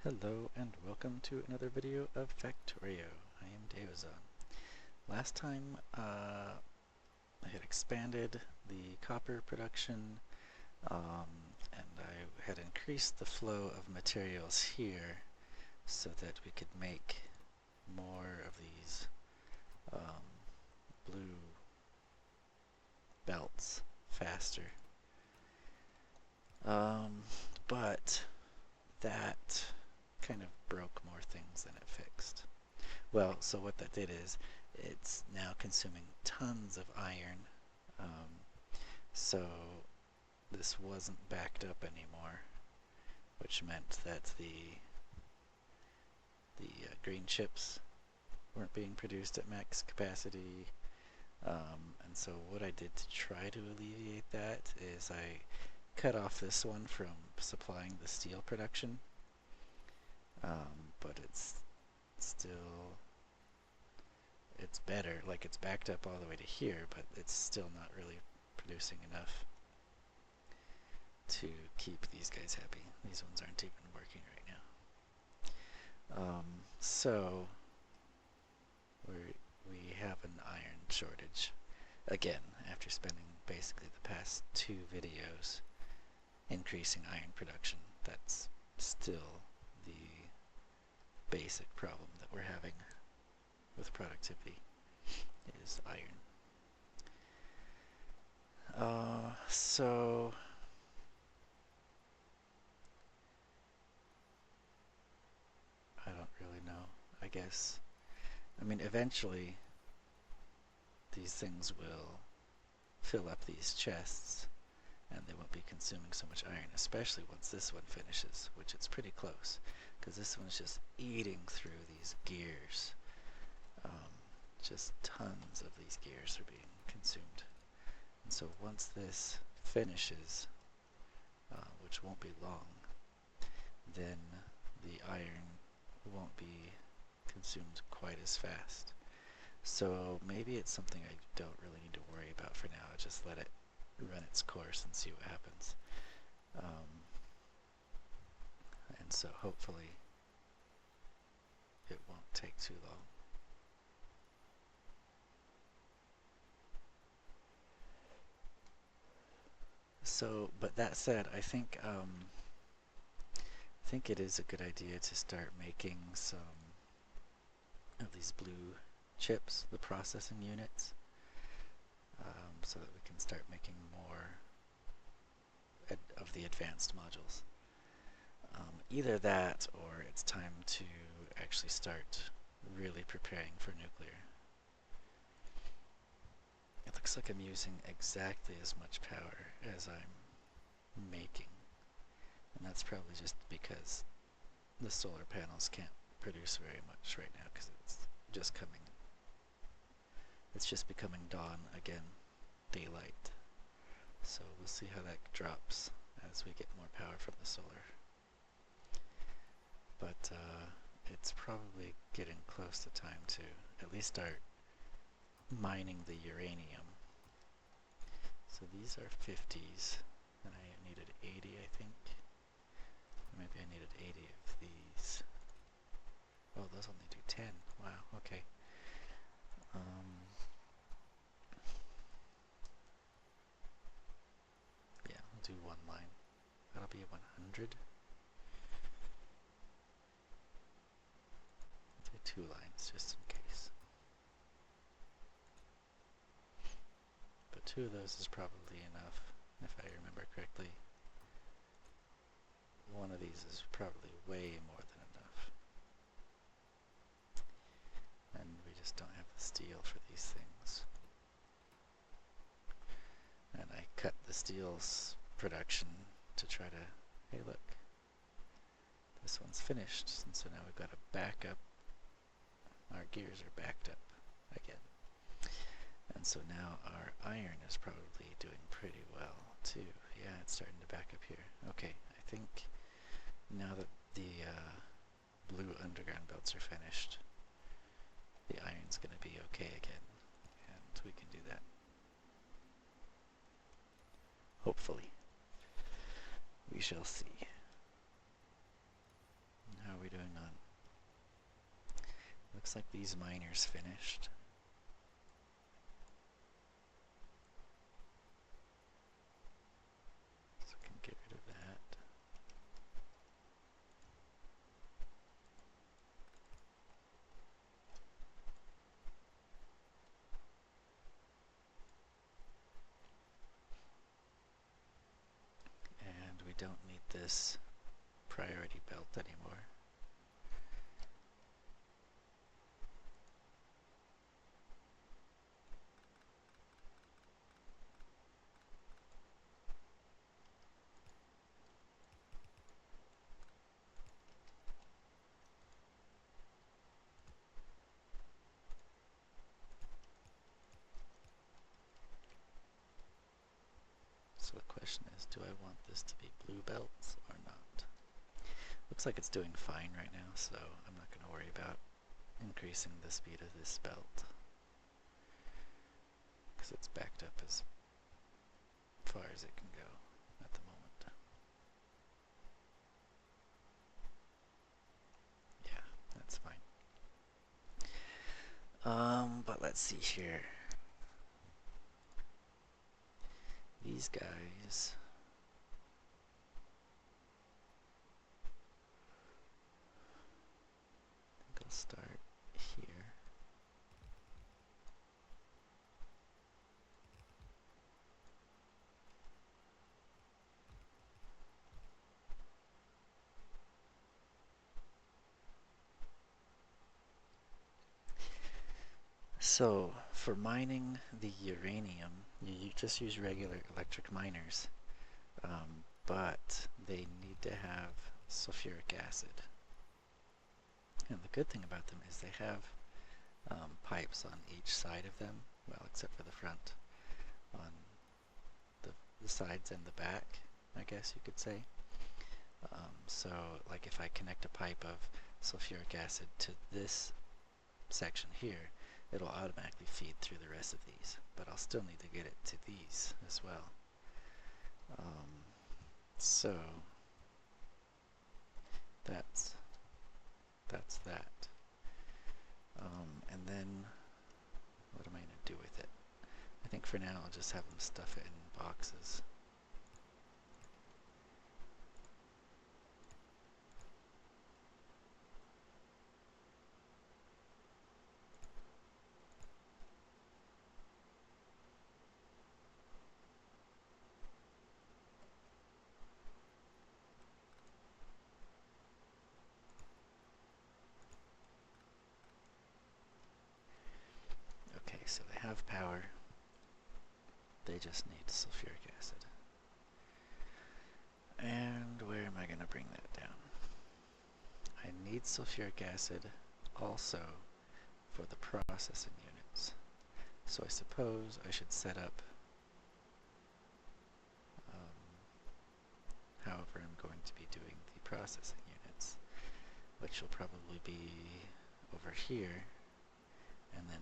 Hello and welcome to another video of Factorio. I am Deozaan. Last time I had expanded the copper production and I had increased the flow of materials here so that we could make more of these blue belts faster. But that kind of broke more things than it fixed. Well, so what that did is it's now consuming tons of iron. So this wasn't backed up anymore, which meant that the green chips weren't being produced at max capacity. And so what I did to try to alleviate that is I cut off this one from supplying the steel production. But it's still, it's better, like it's backed up all the way to here, but it's still not really producing enough to keep these guys happy. These ones aren't even working right now. So we have an iron shortage again after spending basically the past 2 videos increasing iron production. That's still the basic problem that we're having with productivity is iron. So I don't really know. I guess, I mean, eventually these things will fill up these chests and they won't be consuming so much iron, especially once this one finishes, which it's pretty close, because this one's just eating through these gears. Just tons of these gears are being consumed. And so once this finishes, which won't be long, then the iron won't be consumed quite as fast. So maybe it's something I don't really need to worry about for now. Just let it run its course and see what happens. And so hopefully it won't take too long. So, but that said, I think it is a good idea to start making some of these blue chips, the processing units, so that we can start making more of the advanced modules. Either that, or it's time to actually start really preparing for nuclear. It looks like I'm using exactly as much power as I'm making. And that's probably just because the solar panels can't produce very much right now because it's just becoming dawn again, daylight. So we'll see how that drops as we get more power from the solar. But it's probably getting close to time to at least start mining the uranium. So these are 50s, and I needed 80, I think. Maybe I needed 80 of these. Oh, those only do 10. Wow, okay. Yeah, I'll do one line. That'll be 100. I'll do 2 lines just in case. But 2 of those is probably enough, if I remember correctly. One of these is probably way more than enough. And we just don't have the steel for these things. And I cut the steel's production to try to, hey look, this one's finished, and so now we've got a backup. Our gears are backed up again. And so now our iron is probably doing pretty well too. Yeah, it's starting to back up here. Okay, I think now that the blue underground belts are finished, the iron's going to be okay again, and we can do that. Hopefully. We shall see. How looks like these miners finished. So I can get rid of that. And we don't need this priority belt anymore. So the question is, do I want this to be blue belts or not? Looks like it's doing fine right now, so I'm not going to worry about increasing the speed of this belt, because it's backed up as far as it can go at the moment. Yeah, that's fine. But let's see here. These guys, I think I'll start here. So for mining the uranium, you just use regular electric miners, but they need to have sulfuric acid. And the good thing about them is they have pipes on each side of them, well, except for the front, on the sides and the back, I guess you could say. So like if I connect a pipe of sulfuric acid to this section here, it'll automatically feed through the rest of these, but I'll still need to get it to these as well. So that's that. And then what am I going to do with it? I think for now I'll just have them stuff it in boxes. Okay, so they have power. They just need sulfuric acid. And where am I going to bring that down? I need sulfuric acid also for the processing units. So I suppose I should set up however I'm going to be doing the processing units, which will probably be over here, and then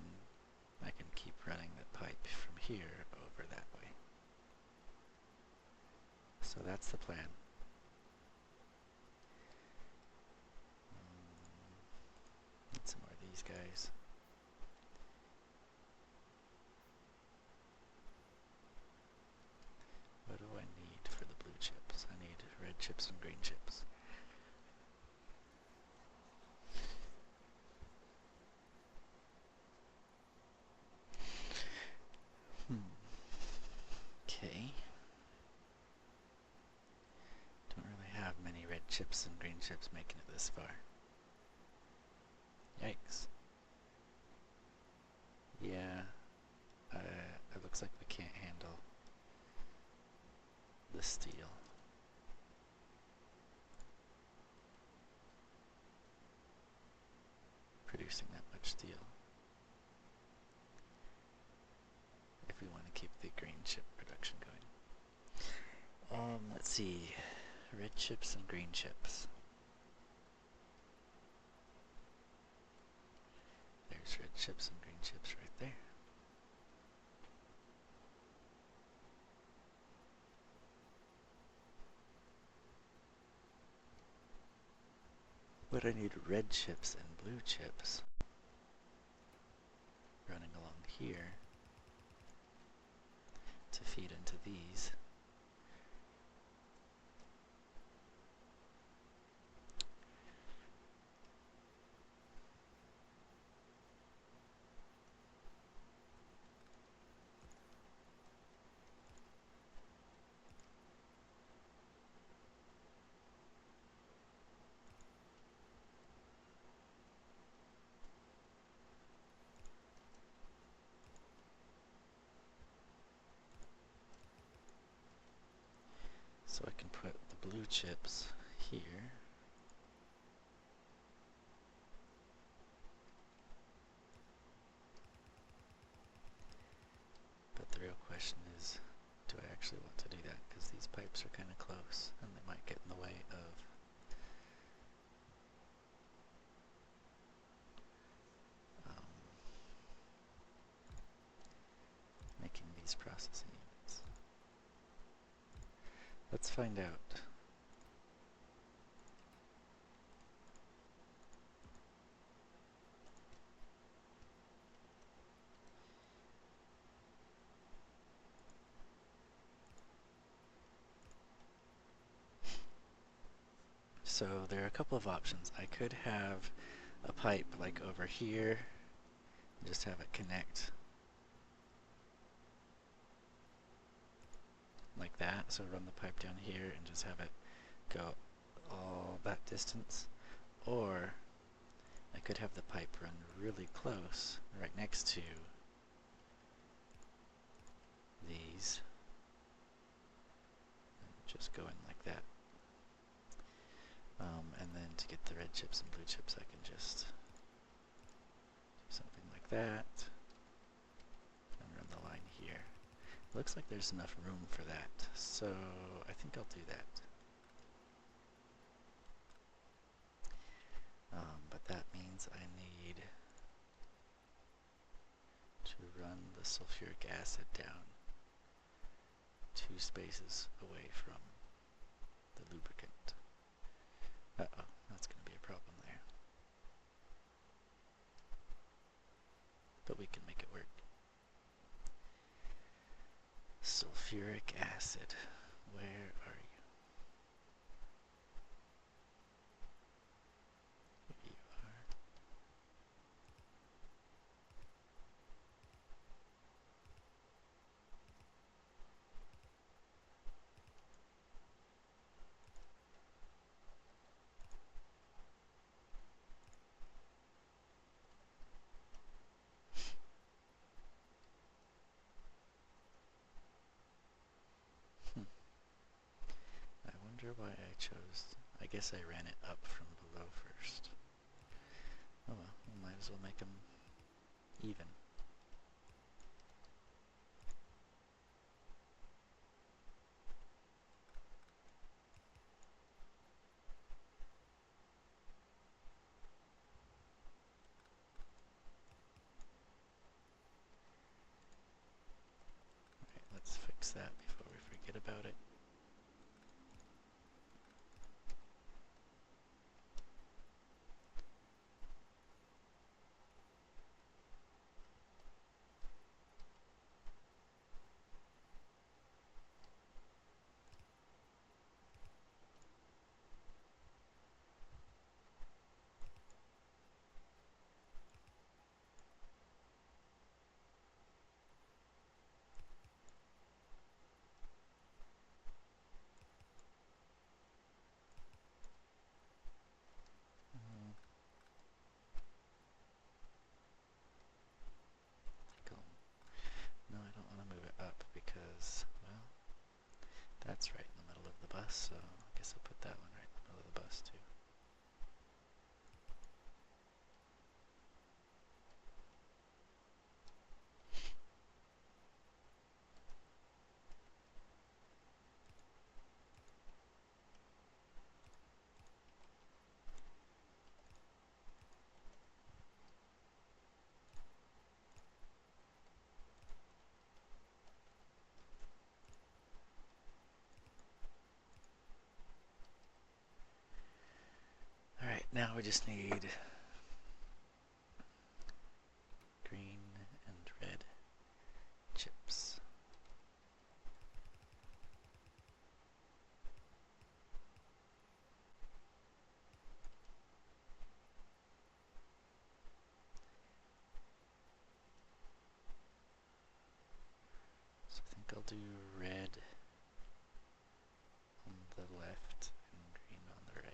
I can keep running the pipe from here over that way. So that's the plan. Need some more of these guys. What do I need for the blue chips? I need red chips and green chips. Okay. Don't really have many red chips and green chips making it this far. Yikes. Yeah, it looks like we can't handle the steel. Producing that much steel. If we want to keep the green chip production going. Let's see. Red chips and green chips. There's red chips and green chips right there. But I need red chips and blue chips. here to feed into these. So I can put the blue chips here. But the real question is, do I actually want to do that? Because these pipes are kind of close and they might get in the way of making these processing units. Let's find out. So there are a couple of options. I could have a pipe like over here, and just have it connect like that. So run the pipe down here and just have it go all that distance. Or I could have the pipe run really close, right next to these, and just go in like that. And then to get the red chips and blue chips, I can just do something like that and run the line here. Looks like there's enough room for that, so I think I'll do that. But that means I need to run the sulfuric acid down 2 spaces away from the lubricant. Uh-oh, that's going to be a problem there. But we can make it work. Sulfuric acid, where are you? Here you are. I wonder why I chose, I guess I ran it up from below first. Oh well, we might as well make them even. Alright, let's fix that before we forget about it. No, I don't want to move it up because, well, that's right in the middle of the bus, so I guess I'll put that one right in the middle of the bus too. Alright, now we just need green and red. do red on the left and green on the right.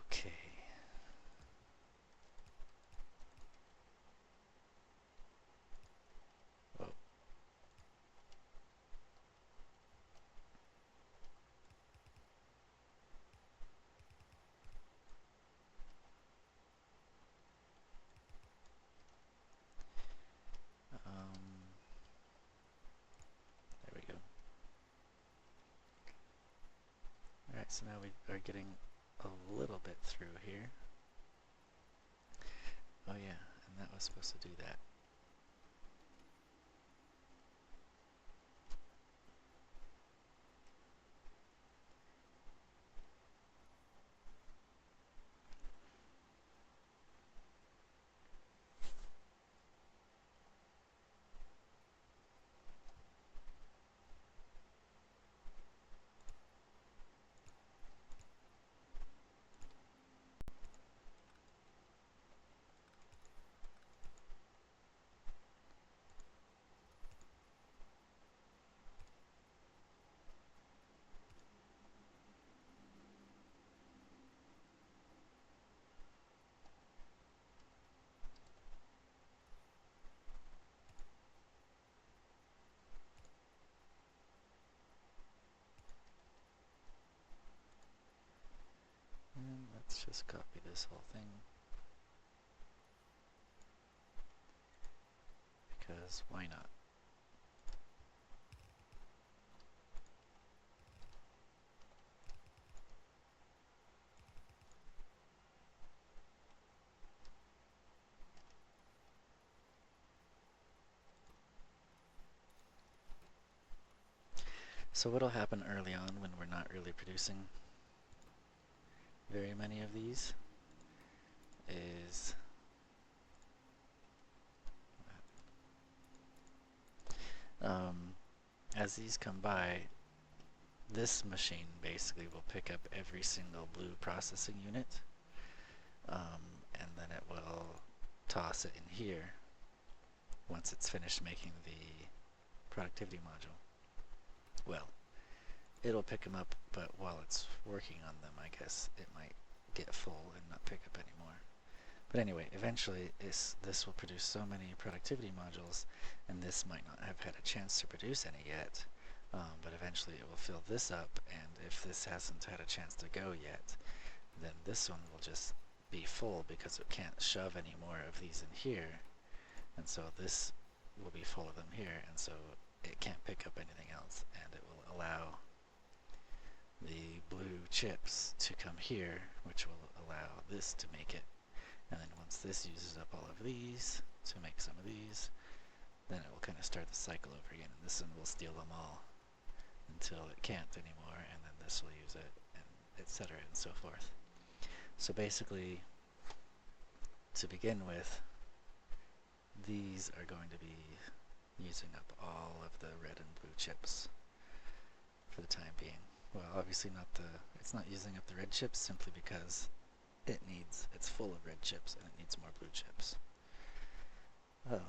Okay. Whoa. There we go. Alright, so now we are getting a little bit through here. Oh yeah, and that was supposed to do that. And let's just copy this whole thing, because why not? So what'll happen early on when we're not really producing very many of these is as these come by, this machine basically will pick up every single blue processing unit, and then it will toss it in here once it's finished making the productivity module. Well, it'll pick them up, but while it's working on them, I guess it might get full and not pick up anymore. But anyway, eventually this will produce so many productivity modules, and this might not have had a chance to produce any yet, but eventually it will fill this up, and if this hasn't had a chance to go yet, then this one will just be full because it can't shove any more of these in here, and so this will be full of them here, and so it can't pick up anything else, and it will allow the blue chips to come here, which will allow this to make it. And then once this uses up all of these to make some of these, then it will kind of start the cycle over again, and this one will steal them all until it can't anymore, and then this will use it, and etc. and so forth. So basically, to begin with, these are going to be using up all of the red and blue chips for the time being. Well, obviously it's not using up the red chips simply because it's full of red chips and it needs more blue chips. But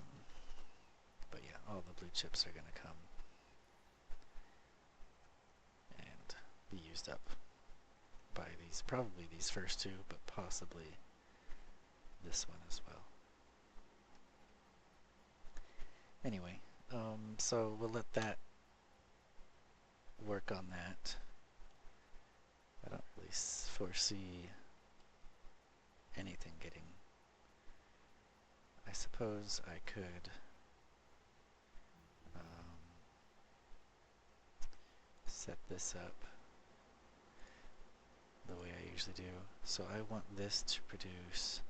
yeah, all the blue chips are going to come and be used up by probably these first two, but possibly this one as well. Anyway, so we'll let that work on that. I don't really foresee anything getting... I suppose I could set this up the way I usually do. So I want this to produce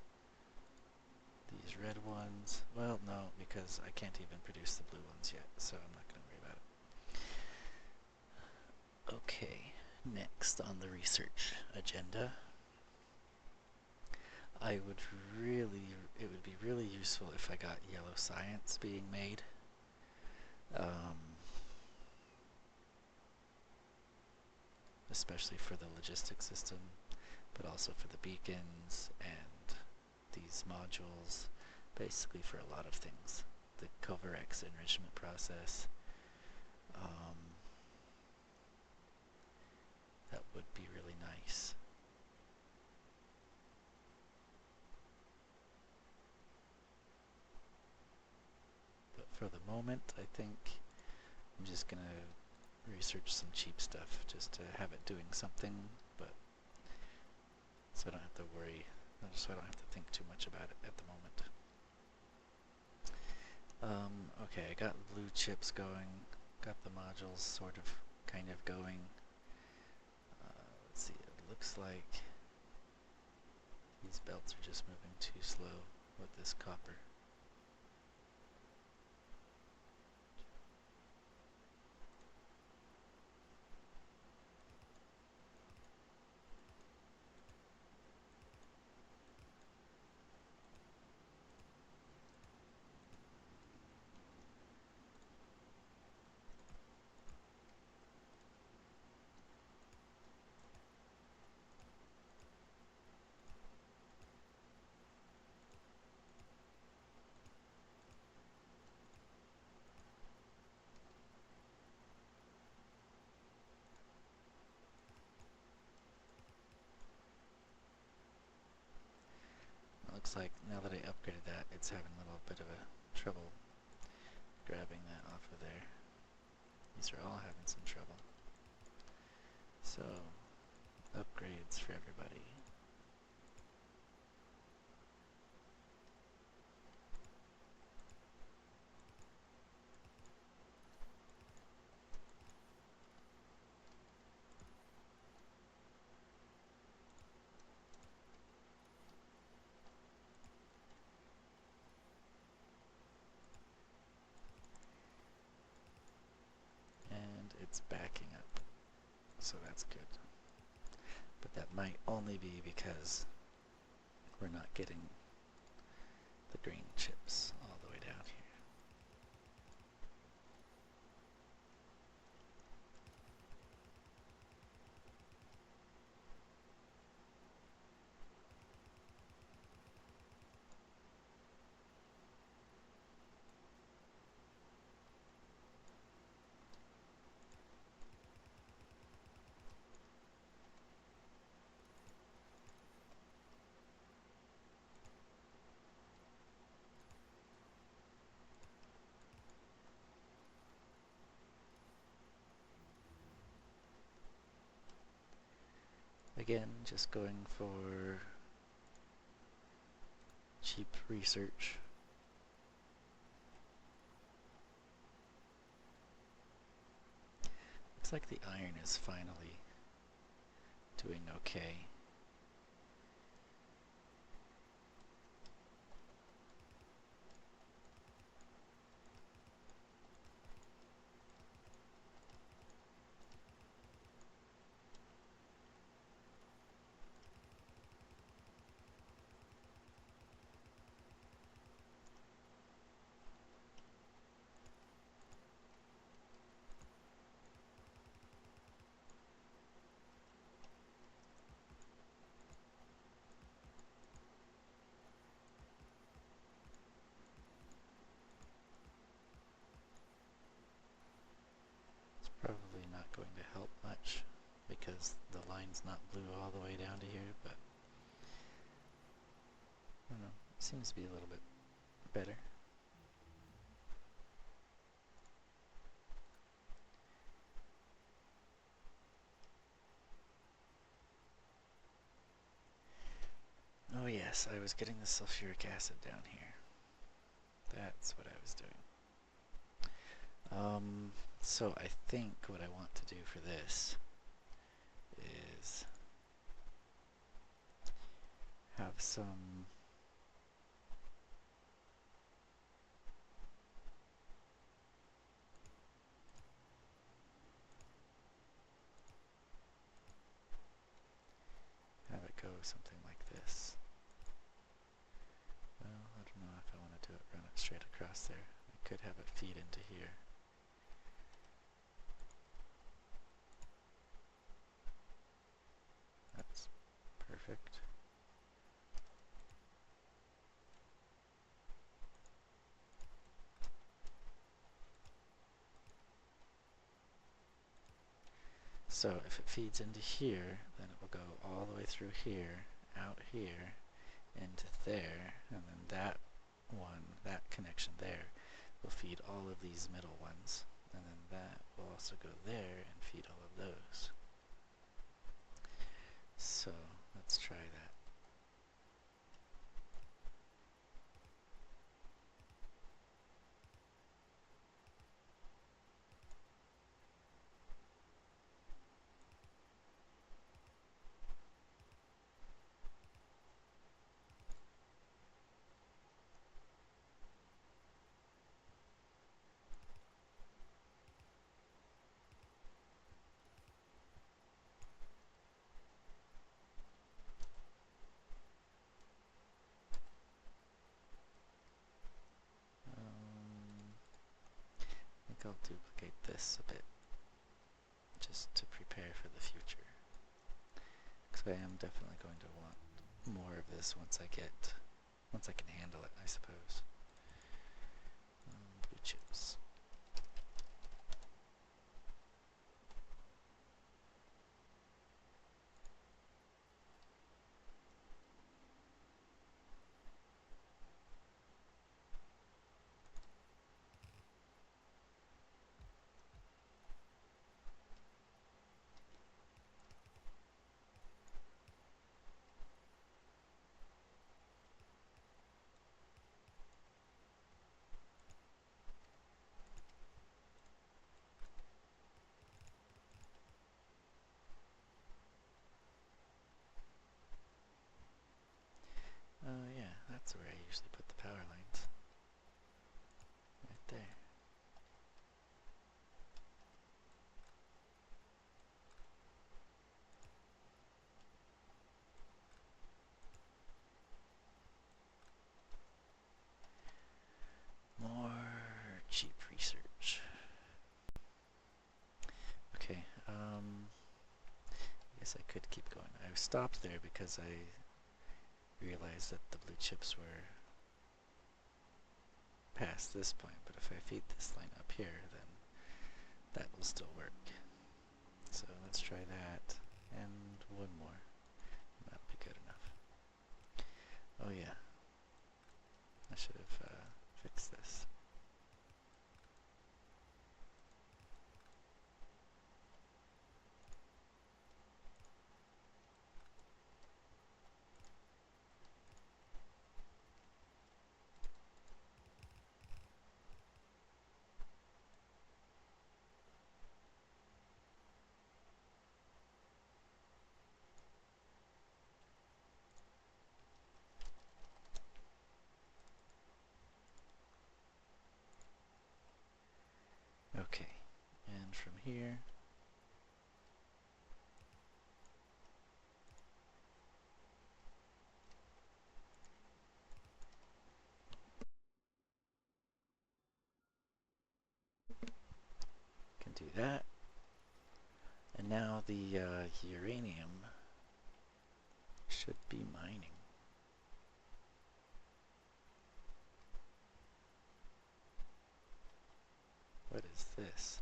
these red ones. Well, no, because I can't even produce the blue ones yet, so I'm not going to worry about it. Okay, next on the research agenda, it would be really useful if I got yellow science being made. Especially for the logistics system, but also for the beacons and these modules, basically for a lot of things. The Covarex enrichment process. That would be really nice. But for the moment, I think I'm just going to research some cheap stuff just to have it doing something, but so I don't have to worry, so I don't have to think too much about it at the moment. Okay, I got blue chips going, got the modules sort of, kind of going. Let's see, it looks like these belts are just moving too slow with this copper. Looks like now that I upgraded that, it's having a little bit of a trouble grabbing that off of there. These are all having some trouble. So, upgrades for everybody. And it's backing up, so that's good. But that might only be because we're not getting the green chips all the way down here. Again, just going for cheap research. Looks like the iron is finally doing okay. going to help much because the line's not blue all the way down to here, but I don't know, it seems to be a little bit better. Oh yes, I was getting the sulfuric acid down here. That's what I was doing. So I think what I want to do for this is have some have it go something like this. Well, I don't know if I want to do it, run it straight across there. I could have it feed into here. That's perfect. So if it feeds into here, then it will go all the way through here, out here, into there, and then that one, that connection there, will feed all of these middle ones, and then that will also go there and feed all of those. So let's try that. I think I'll duplicate this a bit, just to prepare for the future. Because I am definitely going to want more of this once I can handle it, I suppose. Blue chips. Oh yeah, that's where I usually put the power lines. Right there. More cheap research. Okay, I guess I could keep going. I stopped there because I realized that the blue chips were past this point, but if I feed this line up here, then that will still work. So let's try that, and one more. That'll be good enough. Oh yeah, I should have fixed this. Okay, and from here, can do that. And now the uranium should be mining. What is this?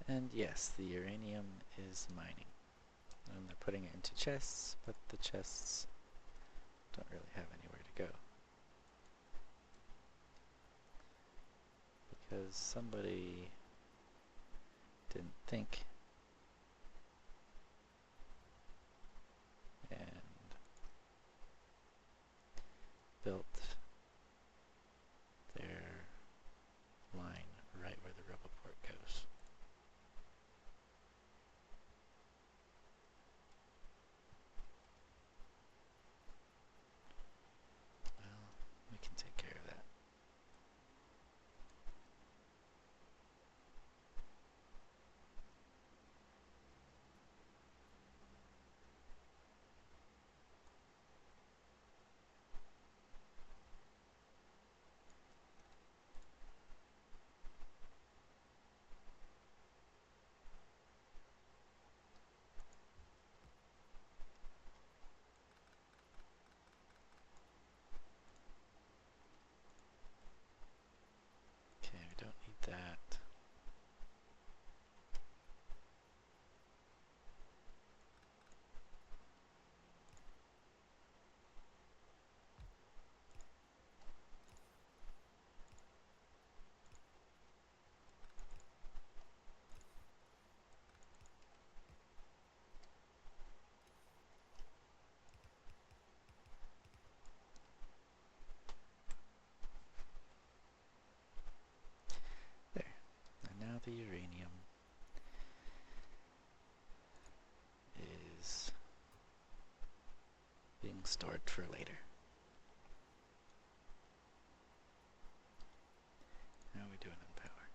And yes, the uranium is mining. And they're putting it into chests, but the chests don't really have anywhere to go. Because somebody didn't think and built their line right where the Roboport goes. Well, we can take care of that. Okay, we don't need that. There. And now the uranium is being stored for later. How are we doing on power?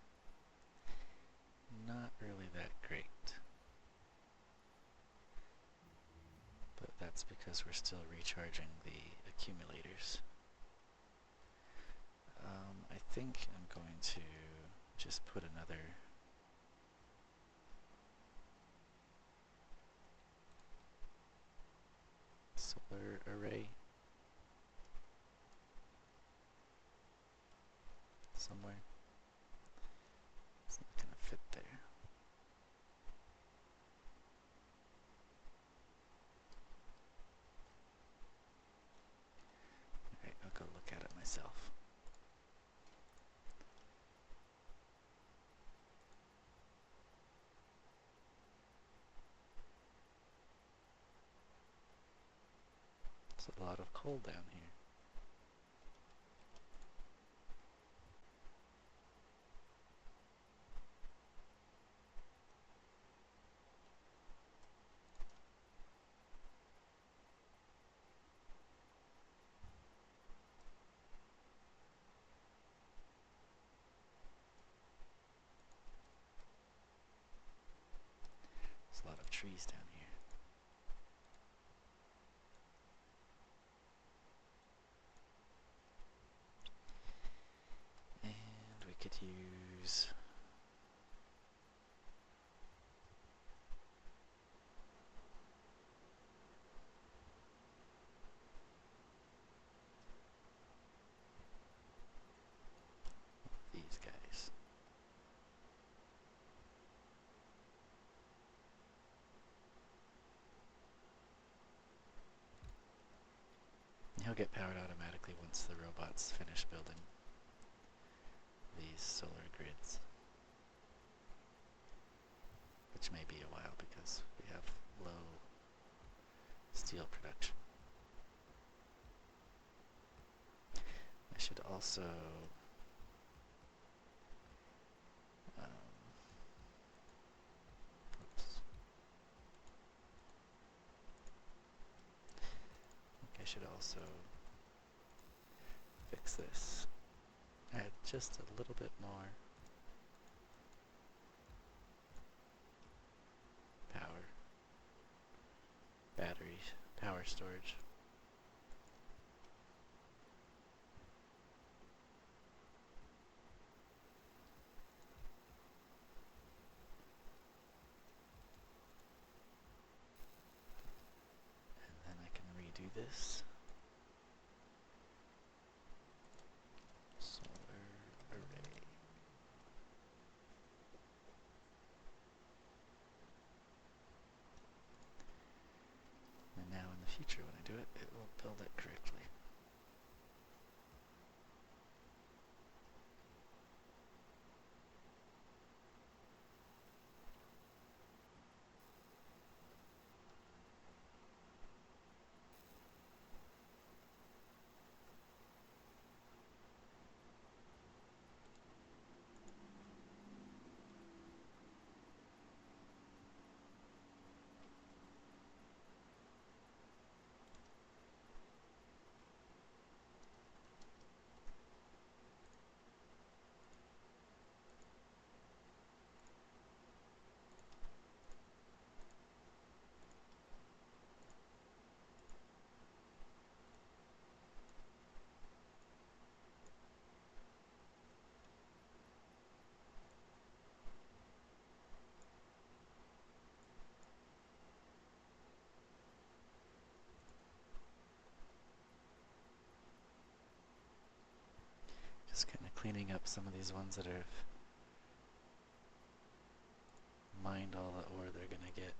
Not really that great. But that's because we're still recharging the accumulators. I think I'm going to just put another solar array somewhere. It's not going to fit there. Alright, I'll go look at it myself. There's a lot of coal down here. There's a lot of trees down here. And we could use these guys. He'll get powered automatically once the robots finish building these solar grids. Which may be a while because we have low steel production. I should also I should also fix this. Add just a little bit more power, battery, power storage. And then I can redo this. Solar array. cleaning up some of these ones that have mined all the ore they're gonna get.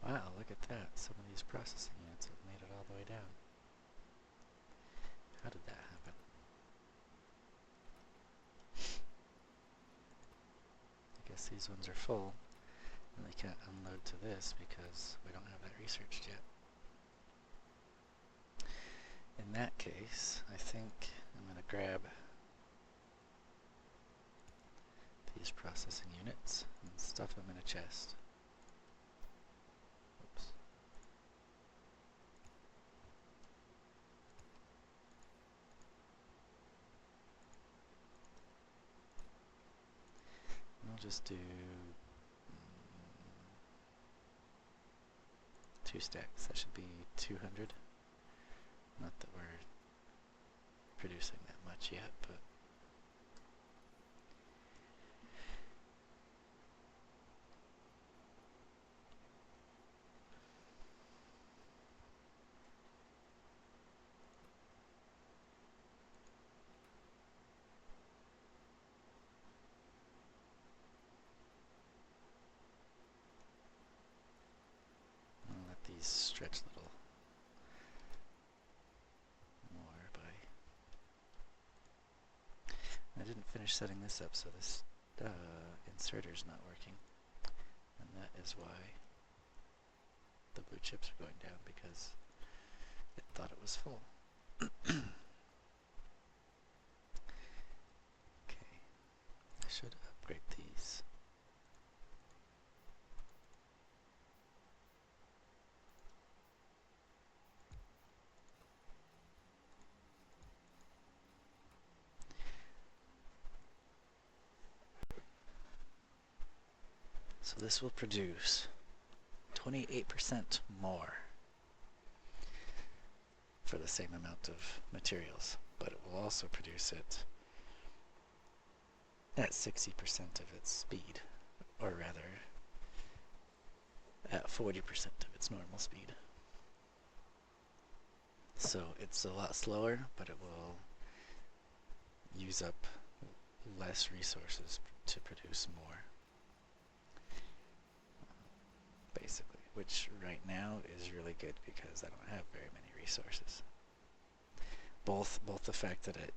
Wow, look at that. Some of these processing units have made it all the way down. How did that happen? I guess these ones are full, and they can't unload to this because we don't have that researched yet. In that case, I think I'm going to grab these processing units and stuff them in a chest. Oops. And I'll just do 2 stacks. That should be 200. Not that we're producing that much yet, but I'll let these stretch a little more by... I didn't finish setting this up, so this inserter's not working. And that is why the blue chips are going down, because it thought it was full. Okay, I should upgrade these. So this will produce 28% more for the same amount of materials, but it will also produce it at 60% of its speed, or rather at 40% of its normal speed. So it's a lot slower, but it will use up less resources to produce more, basically, which right now is really good because I don't have very many resources. Both the fact that it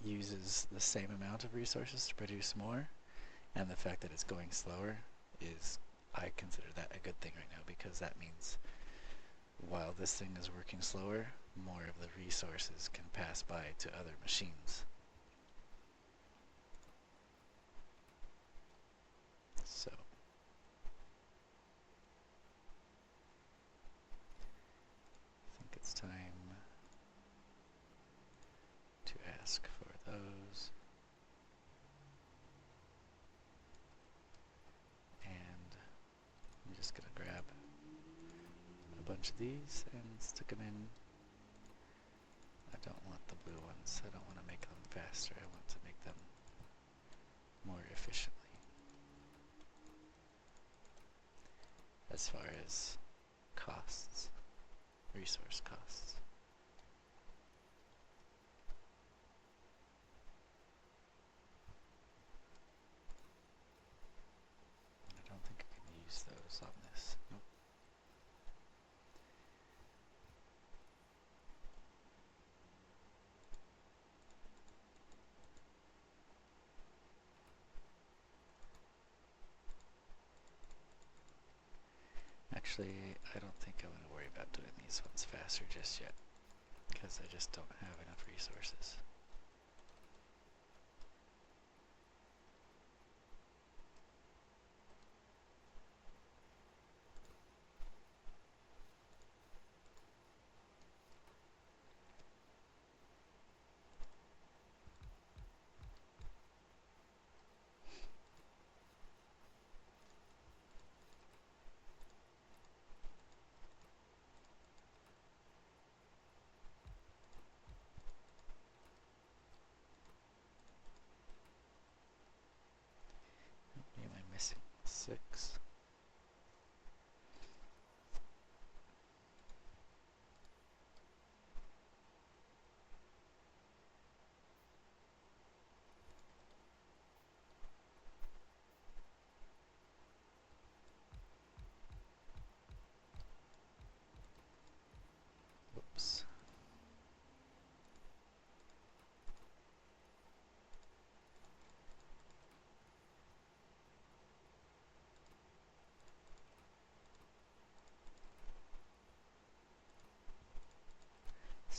uses the same amount of resources to produce more, and the fact that it's going slower is, I consider that a good thing right now, because that means while this thing is working slower, more of the resources can pass by to other machines. So I think it's time to ask for those. And I'm just going to grab a bunch of these and stick them in. I don't want the blue ones. I don't want to make them faster. I want to make them more efficiently. As far as costs, resource costs. I don't think I can use those on this. Nope. Actually, I don't think I'm going to worry about doing these ones faster just yet, because I just don't have enough resources.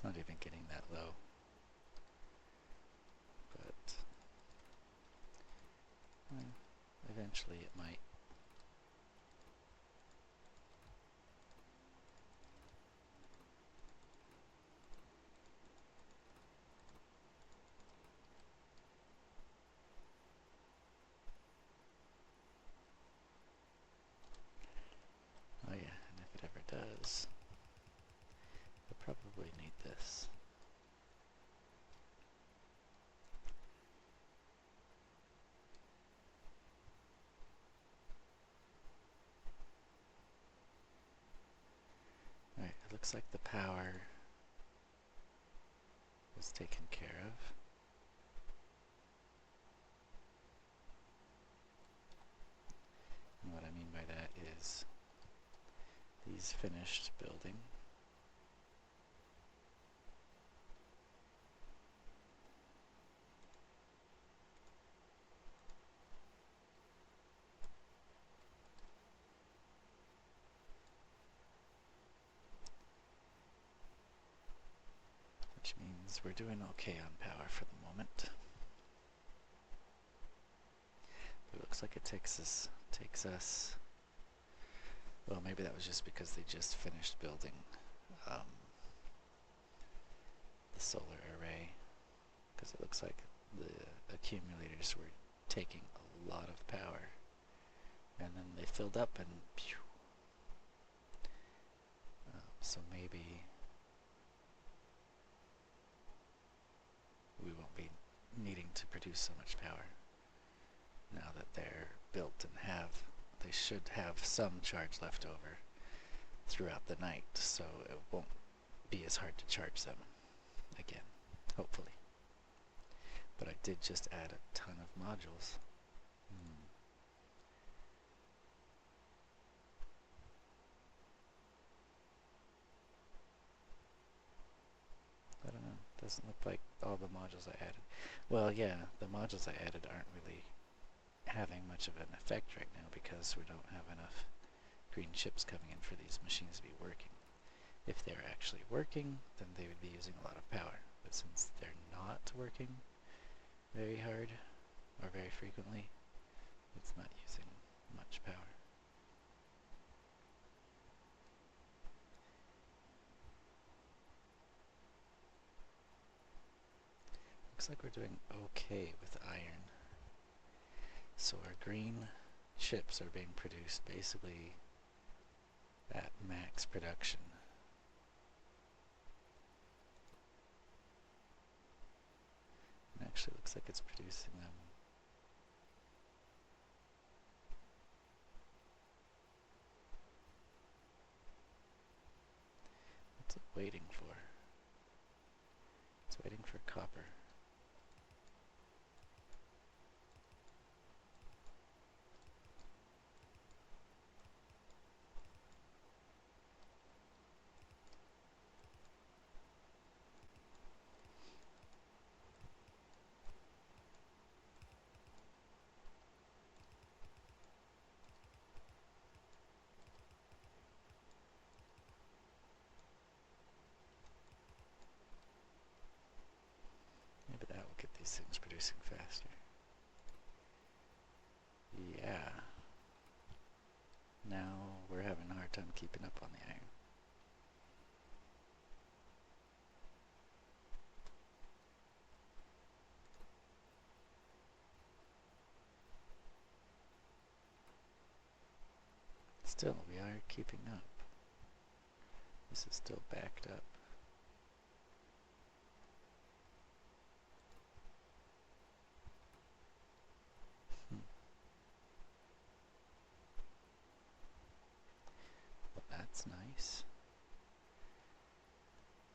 It's not even getting that low. But eventually it might. Oh yeah, and if it ever does, we'll probably need this. Alright, it looks like the power was taken care of. And what I mean by that is these finished building. Which means we're doing okay on power for the moment. But it looks like it takes us. Well, maybe that was just because they just finished building the solar array, because it looks like the accumulators were taking a lot of power, and then they filled up and pew. So maybe we won't be needing to produce so much power now that they're built and they should have some charge left over throughout the night, so it won't be as hard to charge them again, hopefully. But I did just add a ton of modules. I don't know, doesn't look like all the modules I added. Well, yeah, the modules I added aren't really having much of an effect right now because we don't have enough green chips coming in for these machines to be working. If they're actually working, then they would be using a lot of power. But since they're not working very hard or very frequently, it's not using much power. Looks like we're doing okay with iron. So our green chips are being produced basically at max production. It actually looks like it's producing them. What's it waiting for? It's waiting for copper. Maybe that will get these things producing faster. Yeah. Now we're having a hard time keeping up on the iron. Still, we are keeping up. This is still backed up. Well, that's nice.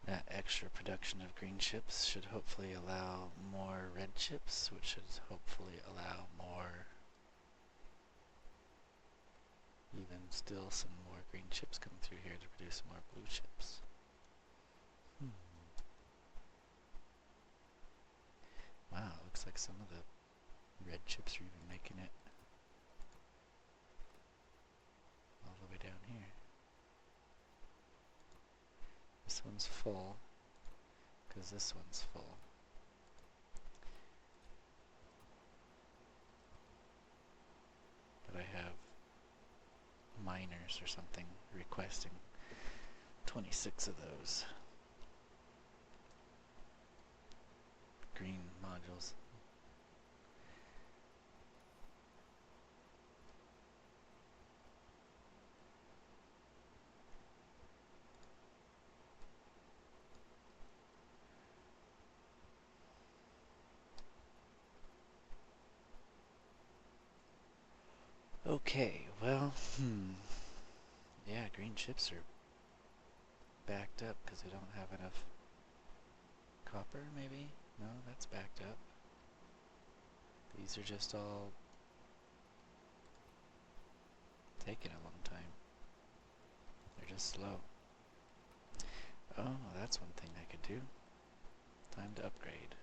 That extra production of green chips should hopefully allow more red chips, which should hopefully allow more, even still some more green chips coming through here to produce more blue chips. Wow, looks like some of the red chips are even making it all the way down here. This one's full. because this one's full. But I have miners or something requesting 26 of those green modules. Okay, well, yeah, green chips are backed up because we don't have enough copper, maybe? No, that's backed up. These are just all taking a long time. They're just slow. Oh, that's one thing I could do. Time to upgrade.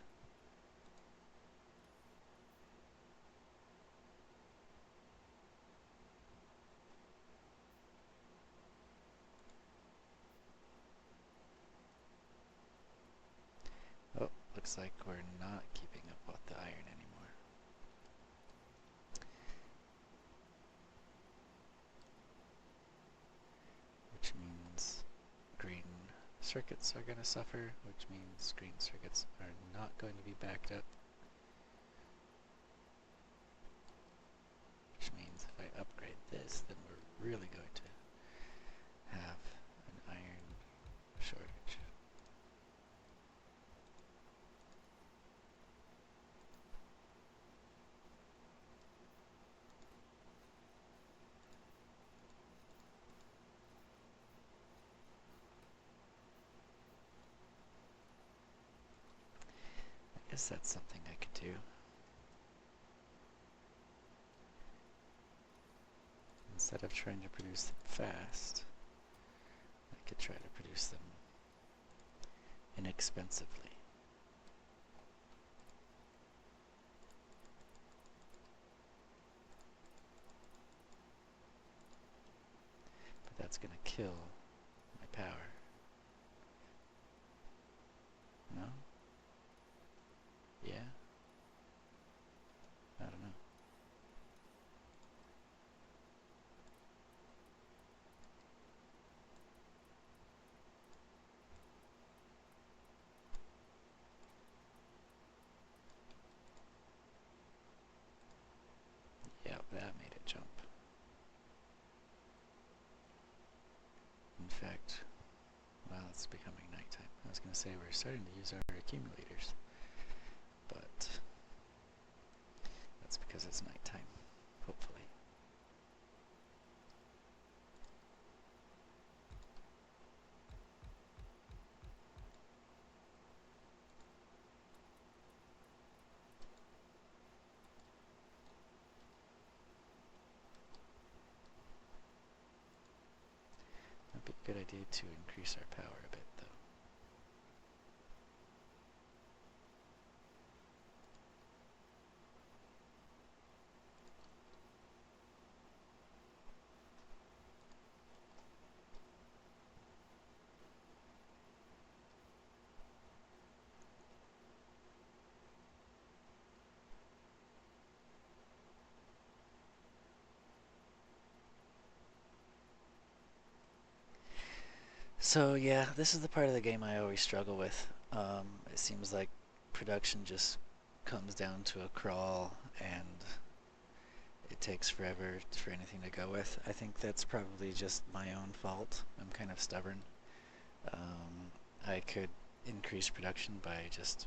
Oh, looks like we're not keeping up with the iron anymore. Which means green circuits are going to suffer, which means green circuits are not going to be backed up. Which means if I upgrade this, then we're really going to have an iron shortage. I guess that's something I could do. Instead of trying to produce them fast, I could try to produce them inexpensively. But that's going to kill my power. No? Yeah? I don't know. Yep, that made it jump. In fact, well, it's becoming nighttime. I was going to say we're starting to use our accumulators, but that's because it's nighttime, hopefully. Might be a good idea to increase our power a bit, though. So yeah, this is the part of the game I always struggle with. It seems like production just comes down to a crawl, and it takes forever for anything to go with. I think that's probably just my own fault. I'm kind of stubborn. I could increase production by just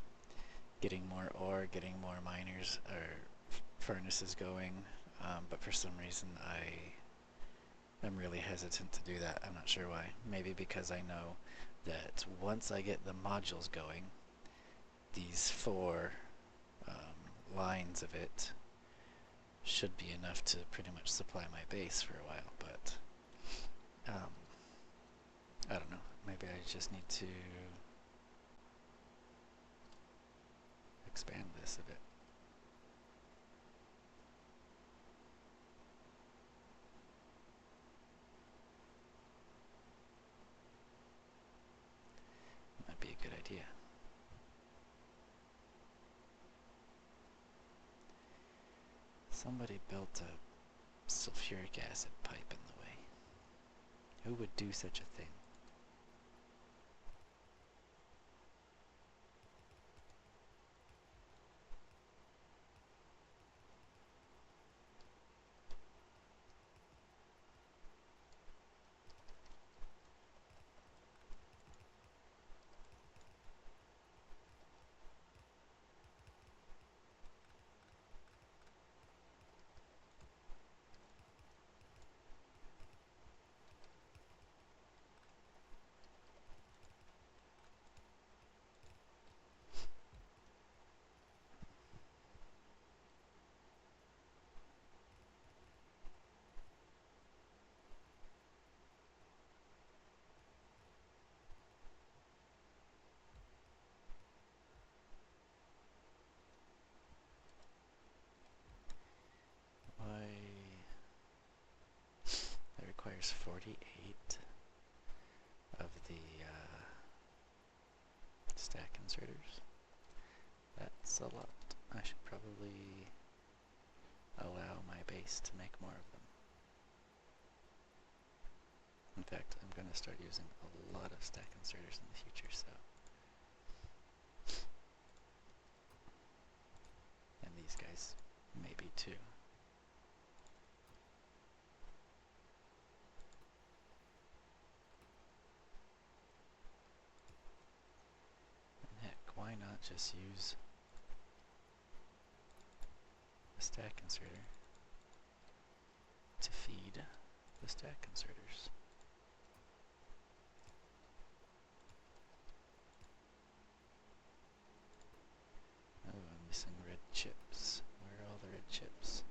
getting more ore, getting more miners or furnaces going, but for some reason I'm really hesitant to do that. I'm not sure why. Maybe because I know that once I get the modules going, these four lines of it should be enough to pretty much supply my base for a while, but I don't know. Maybe I just need to expand this a bit. Might be a good idea. Somebody built a sulfuric acid pipe in the way. Who would do such a thing? Why? That requires 48 of the stack inserters. That's a lot. I should probably allow my base to make more of them. In fact, I'm going to start using a lot of stack inserters in the future, so. And these guys, maybe too. And heck, why not just use a stack inserter to feed the stack inserters? Oh, I'm missing red chips. Where are all the red chips?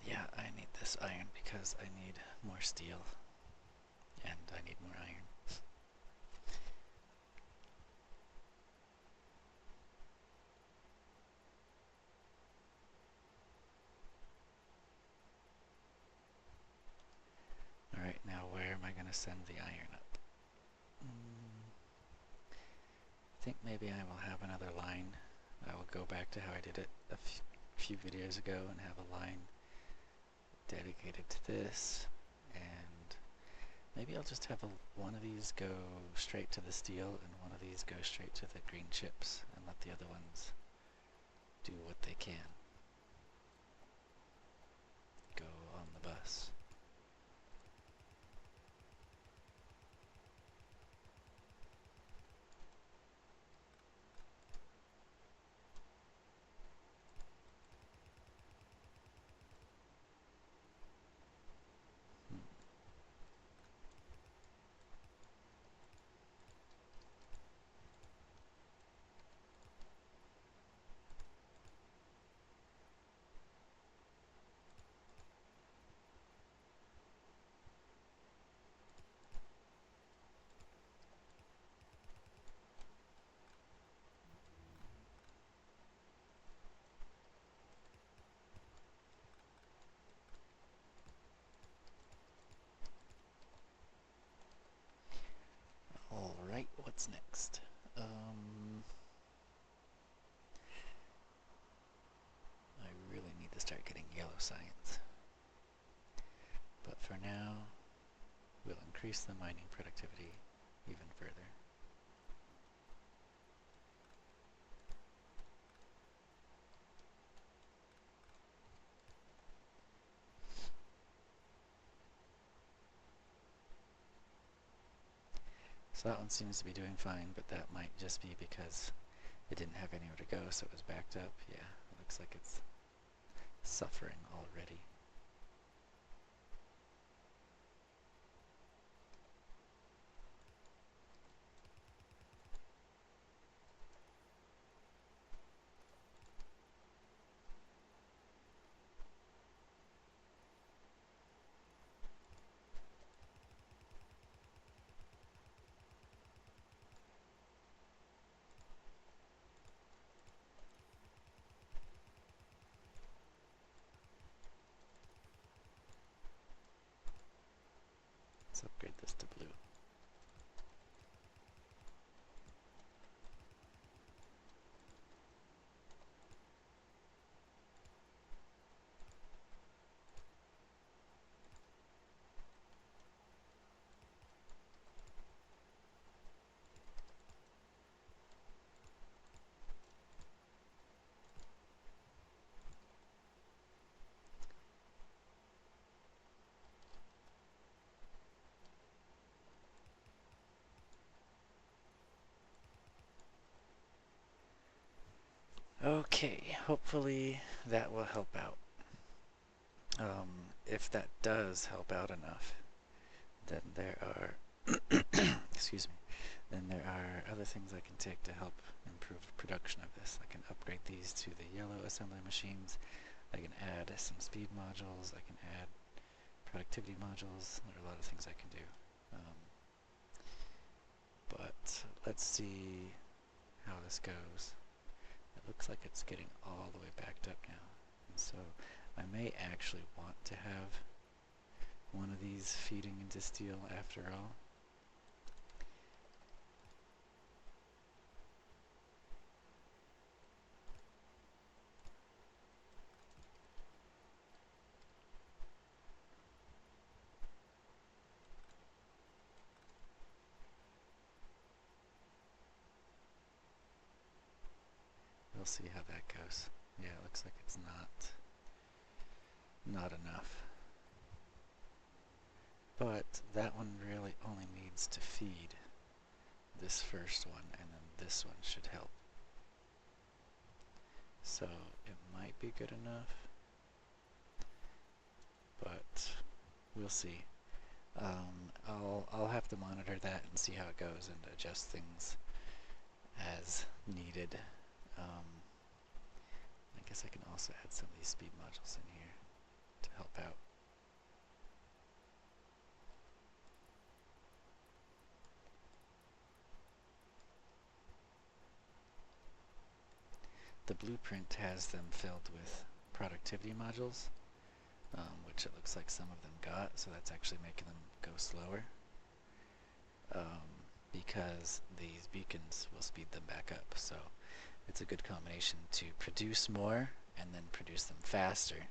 Yeah, I need this iron because I need more steel. And I need more iron. Alright, now where am I going to send the iron up? I think maybe I will have another line. I will go back to how I did it a few videos ago and have a line dedicated to this. And maybe I'll just have one of these go straight to the steel and one of these go straight to the green chips and let the other ones do what they can. Go on the bus. Alright, what's next? I really need to start getting yellow science. But for now, we'll increase the mining productivity even further. So that one seems to be doing fine, but that might just be because it didn't have anywhere to go, so it was backed up. Yeah, it looks like it's suffering already. Let's upgrade this to blue. Okay, hopefully that will help out. If that does help out enough, then there are excuse me, then there are other things I can take to help improve production of this. I can upgrade these to the yellow assembly machines. I can add some speed modules. I can add productivity modules. There are a lot of things I can do. But let's see how this goes. It looks like it's getting all the way backed up now. And so I may actually want to have one of these feeding into steel after all. We'll see how that goes. Yeah, it looks like it's not enough. But that one really only needs to feed this first one, and then this one should help. So it might be good enough, but we'll see. I'll have to monitor that and see how it goes and adjust things as needed. I guess I can also add some of these speed modules in here to help out. The blueprint has them filled with productivity modules, which it looks like some of them got, so that's actually making them go slower, because these beacons will speed them back up. So it's a good combination to produce more and then produce them faster.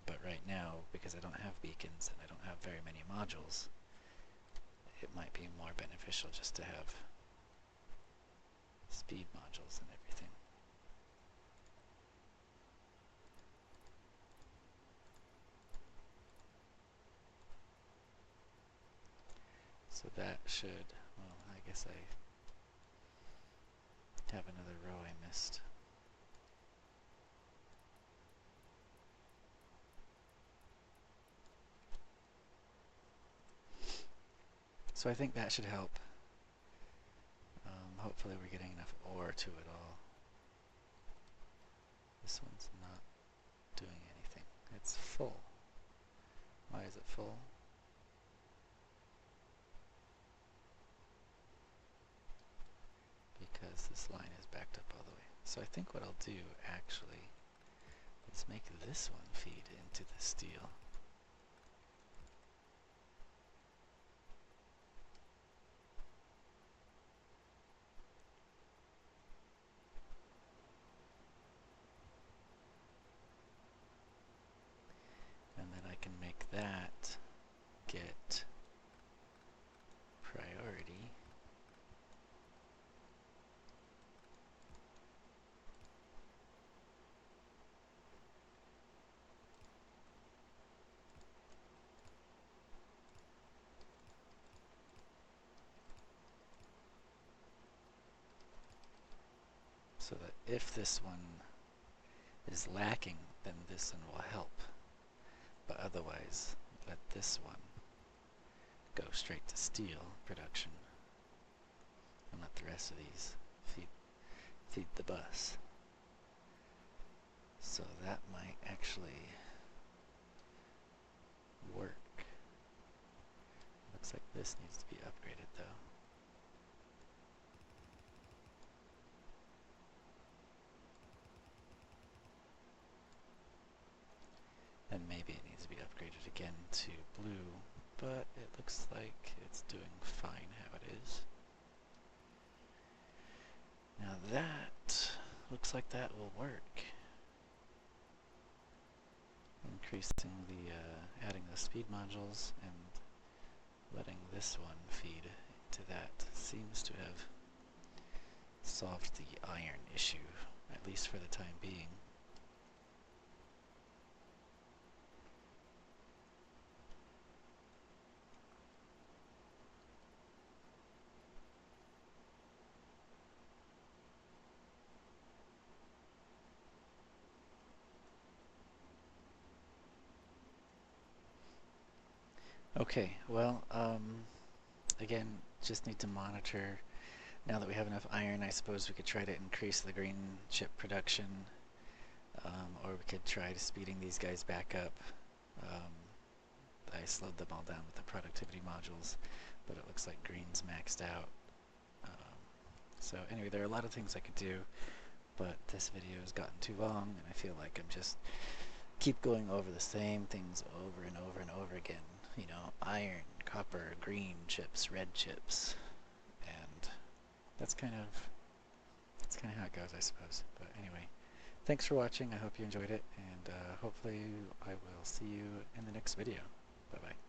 But right now, because I don't have beacons and I don't have very many modules, it might be more beneficial just to have speed modules and everything. So that should, well, I guess I have another row I missed. So I think that should help. Hopefully we're getting enough ore to it all. This one's not doing anything. It's full. Why is it full? Because this line is backed up all the way. So I think what I'll do actually is make this one feed into the steel. And then I can make that get priority. So that if this one is lacking, then this one will help. But otherwise, let this one go straight to steel production and let the rest of these feed the bus. So that might actually work. Looks like this needs to be upgraded though. And maybe it needs to be upgraded again to blue. but it looks like it's doing fine how it is. Now that looks like that will work. Increasing the, adding the speed modules and letting this one feed into that seems to have solved the iron issue, at least for the time being. Okay, well, again, just need to monitor. Now that we have enough iron, I suppose we could try to increase the green chip production, or we could try to speeding these guys back up. Um, I slowed them all down with the productivity modules, but it looks like green's maxed out. So anyway, there are a lot of things I could do, but this video has gotten too long, and I feel like I'm just keep going over the same things over and over and over again. You know, iron, copper, green chips, red chips, and that's kind of how it goes, I suppose. But anyway, thanks for watching. I hope you enjoyed it, and hopefully I will see you in the next video. Bye bye.